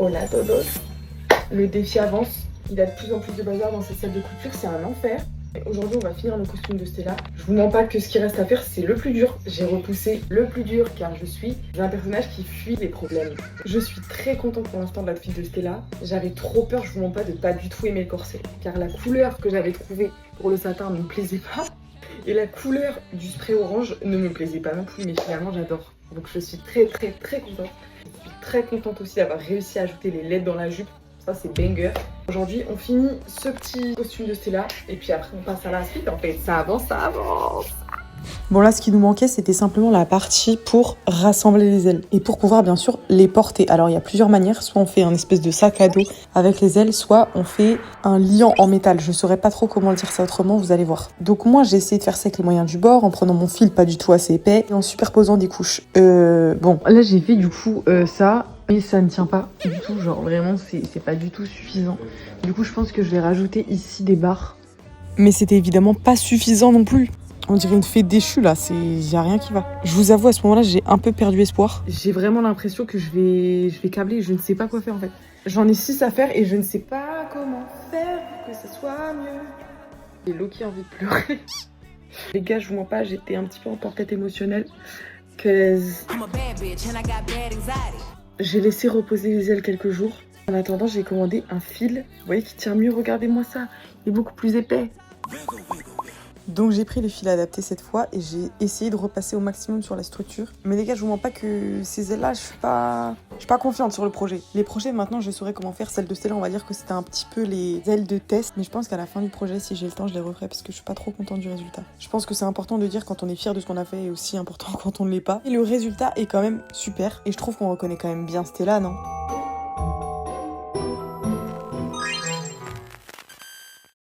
Hola todos. Le défi avance. Il a de plus en plus de bazar dans cette salle de couture, c'est un enfer. Aujourd'hui, on va finir le costume de Stella. Je vous mens pas que ce qui reste à faire, c'est le plus dur. J'ai repoussé le plus dur car je suis un personnage qui fuit les problèmes. Je suis très contente pour l'instant de la l'outfit de Stella. J'avais trop peur, je vous mens pas, de pas du tout aimer le corset. Car la couleur que j'avais trouvée pour le satin ne me plaisait pas. Et la couleur du spray orange ne me plaisait pas non plus, mais finalement j'adore. Donc je suis très contente. Je suis très contente aussi d'avoir réussi à ajouter les LED dans la jupe. Ça c'est banger. Aujourd'hui on finit ce petit costume de Stella et puis après on passe à la suite. En fait ça avance, ça avance. Bon là ce qui nous manquait c'était simplement la partie pour rassembler les ailes et pour pouvoir bien sûr les porter. Alors il y a plusieurs manières, soit on fait un espèce de sac à dos avec les ailes, soit on fait un liant en métal. Je saurais pas trop comment dire ça autrement, vous allez voir. Donc moi j'ai essayé de faire ça avec les moyens du bord, en prenant mon fil pas du tout assez épais et en superposant des couches. Bon là j'ai fait du coup ça. Mais ça ne tient pas du tout, genre vraiment c'est pas du tout suffisant. Du coup je pense que je vais rajouter ici des barres. Mais c'était évidemment pas suffisant non plus. On dirait une fée déchue là, y a rien qui va. Je vous avoue à ce moment-là j'ai un peu perdu espoir. J'ai vraiment l'impression que je vais câbler, je ne sais pas quoi faire en fait. J'en ai 6 à faire et je ne sais pas comment faire pour que ça soit mieux. J'ai low-key envie de pleurer. Les gars je vous mens pas, j'étais un petit peu en tempête émotionnelle. J'ai laissé reposer les ailes quelques jours. En attendant, j'ai commandé un fil. Vous voyez qui tient mieux, regardez-moi ça. Il est beaucoup plus épais. Donc j'ai pris les fils adaptés cette fois et j'ai essayé de repasser au maximum sur la structure. Mais les gars, je vous mens pas que ces ailes-là, je suis pas confiante sur le projet. Les projets, maintenant, je saurais comment faire. Celle de Stella, on va dire que c'était un petit peu les ailes de test. Mais je pense qu'à la fin du projet, si j'ai le temps, je les referai parce que je suis pas trop contente du résultat. Je pense que c'est important de dire quand on est fier de ce qu'on a fait et aussi important quand on ne l'est pas. Et le résultat est quand même super. Et je trouve qu'on reconnaît quand même bien Stella, non ?